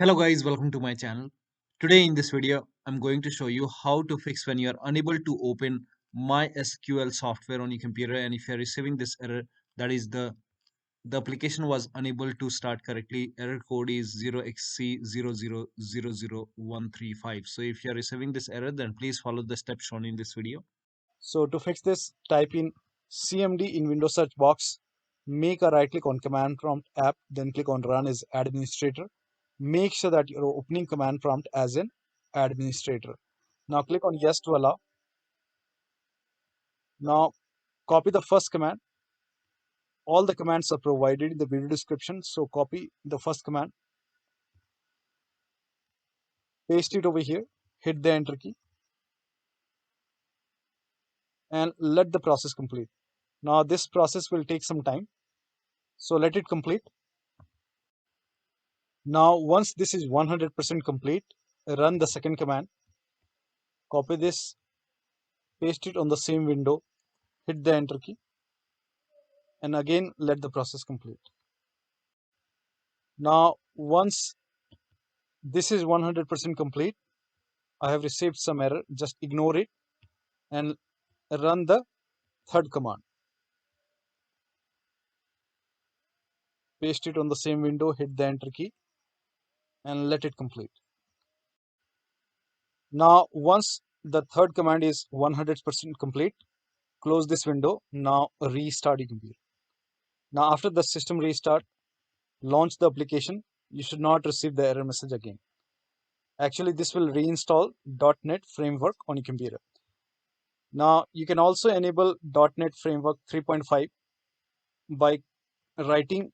Hello guys, welcome to my channel. Today in this video, I'm going to show you how to fix when you are unable to open MySQL software on your computer, and if you are receiving this error, that is the application was unable to start correctly. Error code is 0xc0000135. So if you are receiving this error, then please follow the steps shown in this video. So to fix this, type in CMD in Windows search box, make a right click on command prompt app, then click on run as administrator. Make sure that you're opening command prompt as an administrator. Now click on yes to allow. Now copy the first command. All the commands are provided in the video description. So copy the first command, paste it over here, hit the enter key, and let the process complete. Now this process will take some time. So let it complete. Now once this is 100% complete, run the second command, copy this, paste it on the same window, hit the enter key, and again let the process complete. Now once this is 100% complete, I have received some error, just ignore it and run the third command. Paste it on the same window, hit the enter key, and let it complete. Now once the third command is 100% complete, close this window. Now restart your computer. Now after the system restart, launch the application. You should not receive the error message again. Actually, this will reinstall .NET Framework on your computer. Now you can also enable .NET Framework 3.5 by writing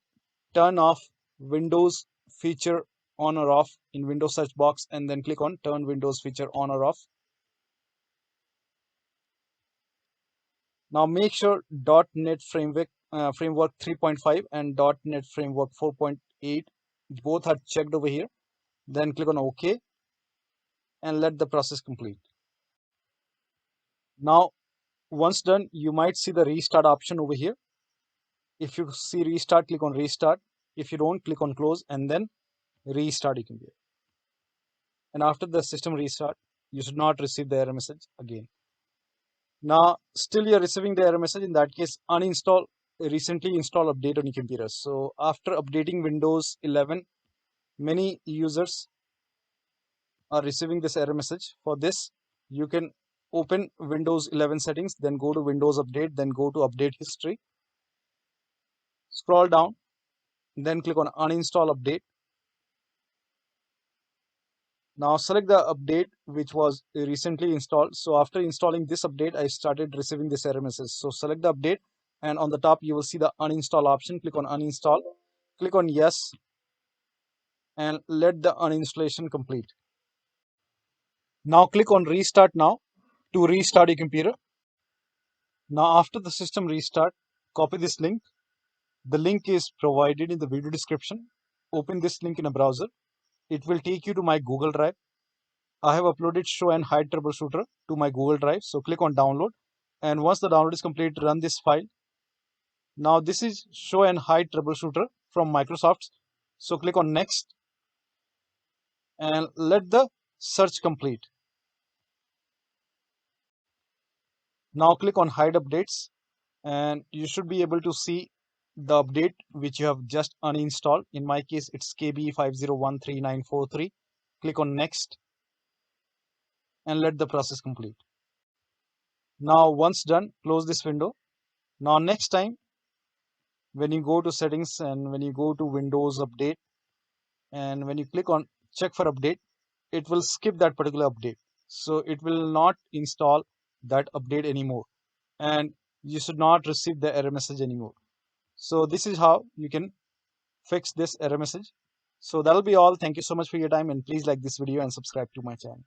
turn off Windows feature on or off in Windows search box, and then click on turn Windows feature on or off. Now make sure .NET Framework 3.5 and .NET Framework 4.8 both are checked over here. Then click on OK and let the process complete. Now once done, you might see the restart option over here. If you see restart, click on restart. If you don't, click on close and then restart your computer. And after the system restart, you should not receive the error message again. Now still you're receiving the error message. In that case, uninstall recently installed update on your computer. So after updating Windows 11, many users are receiving this error message. For this, you can open Windows 11 settings, then go to Windows Update, then go to Update History. Scroll down, then click on Uninstall Update. Now select the update which was recently installed. So after installing this update, I started receiving this error message. So select the update, and on the top you will see the uninstall option. Click on uninstall, click on yes, and let the uninstallation complete. Now click on restart now to restart your computer. Now after the system restart, copy this link. The link is provided in the video description. Open this link in a browser. It will take you to my Google Drive. I have uploaded show and hide troubleshooter to my Google Drive. So click on download, and once the download is complete, run this file. Now this is show and hide troubleshooter from Microsoft. So click on next and let the search complete. Now click on hide updates, and you should be able to see the update which you have just uninstalled. In my case, it's KB50139943. Click on next and let the process complete. Now once done, close this window. Now next time when you go to settings and when you go to Windows Update, and when you click on check for update, it will skip that particular update. So it will not install that update anymore, and you should not receive the error message anymore. So this is how you can fix this error message. So that'll be all. Thank you so much for your time, and please like this video and subscribe to my channel.